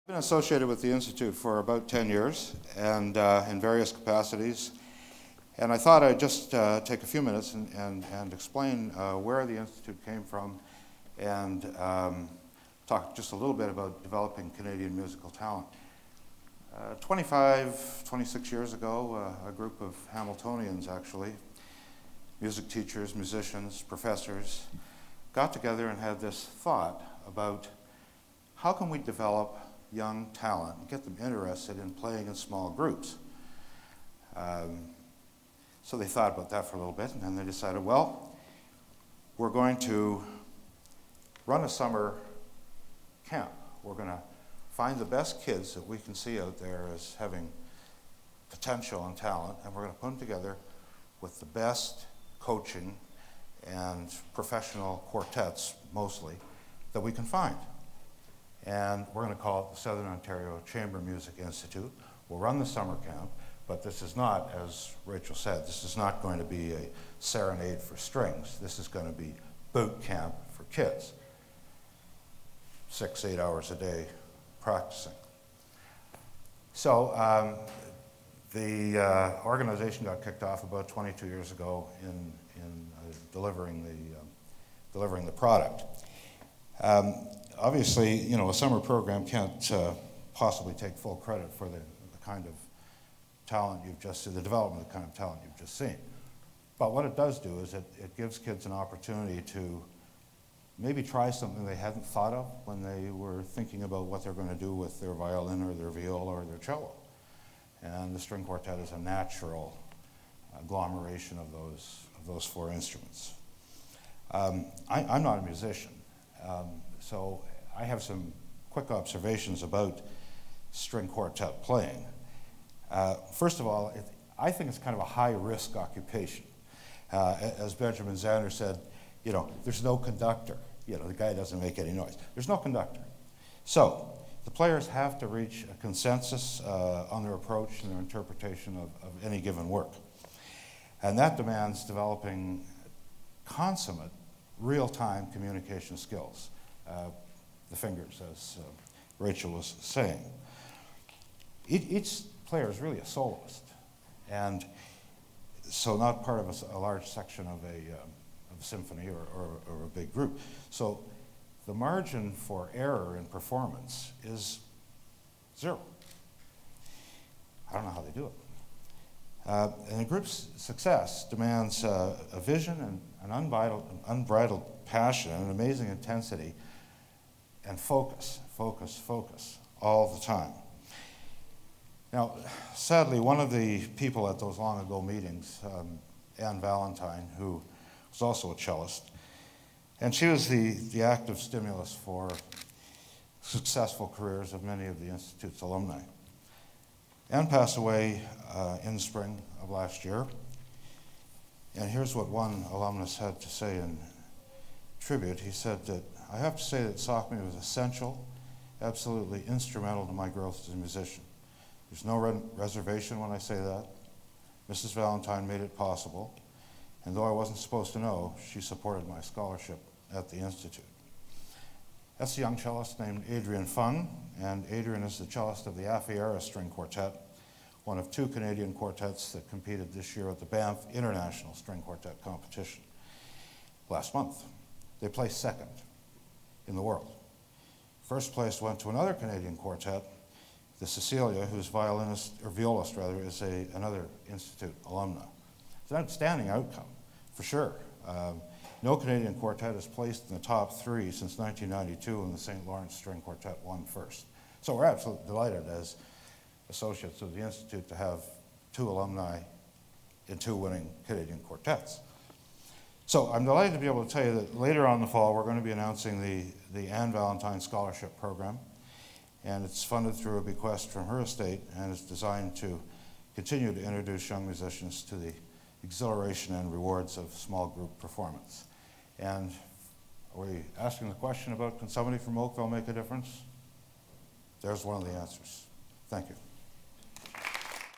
I've been associated with the Institute for about 10 years and in various capacities. And I thought I'd just take a few minutes and explain where the Institute came from and talk just a little bit about developing Canadian musical talent. 26 years ago, a group of Hamiltonians actually, music teachers, musicians, professors, got together and had this thought about how can we develop young talent and get them interested in playing in small groups. So they thought about that for a little bit, and then they decided, well, we're going to run a summer camp. We're going to find the best kids that we can see out there as having potential and talent, and we're going to put them together with the best coaching and professional quartets, mostly, that we can find. And we're going to call it the Southern Ontario Chamber Music Institute. We'll run the summer camp, but this is not, as Rachel said, this is not going to be a serenade for strings. This is going to be boot camp for kids. 6-8 hours a day practicing. So the organization got kicked off about 22 years ago in delivering the product. Obviously, you know, a summer program can't possibly take full credit for the kind of talent you've just seen, the development of the kind of talent you've just seen. But what it does do is it gives kids an opportunity to maybe try something they hadn't thought of when they were thinking about what they're going to do with their violin or their viola or their cello. And the string quartet is a natural agglomeration of those four instruments. I'm not a musician, so I have some quick observations about string quartet playing. First of all, I think it's kind of a high-risk occupation. As Benjamin Zander said, you know, there's no conductor. You know, the guy doesn't make any noise. There's no conductor. So the players have to reach a consensus on their approach and their interpretation of any given work. And that demands developing consummate, real-time communication skills. The fingers, as Rachel was saying. Each player is really a soloist, and so not part of a large section of a symphony or a big group. So the margin for error in performance is zero. I don't know how they do it. And a group's success demands a vision and an unbridled passion and an amazing intensity and focus all the time. Now, sadly, one of the people at those long ago meetings, Anne Valentine, who was also a cellist, and she was the active stimulus for successful careers of many of the Institute's alumni. Anne passed away in the spring of last year, and here's what one alumnus had to say in tribute. He said that, I have to say that Saukme was essential, absolutely instrumental to my growth as a musician. There's no reservation when I say that. Mrs. Valentine made it possible, and though I wasn't supposed to know, she supported my scholarship at the Institute. That's a young cellist named Adrian Fung, and Adrian is the cellist of the APR String Quartet, one of two Canadian quartets that competed this year at the Banff International String Quartet Competition last month. They placed second in the world. First place went to another Canadian quartet, the Cecilia, whose violist is another Institute alumna. It's an outstanding outcome, for sure. No Canadian quartet has placed in the top three since 1992, and the St. Lawrence String Quartet won first. So we're absolutely delighted as associates of the Institute to have two alumni in two winning Canadian quartets. So I'm delighted to be able to tell you that later on in the fall we're going to be announcing the Anne Valentine Scholarship Program, and it's funded through a bequest from her estate, and it's designed to continue to introduce young musicians to the exhilaration and rewards of small group performance. And are we asking the question about, can somebody from Oakville make a difference? There's one of the answers. Thank you.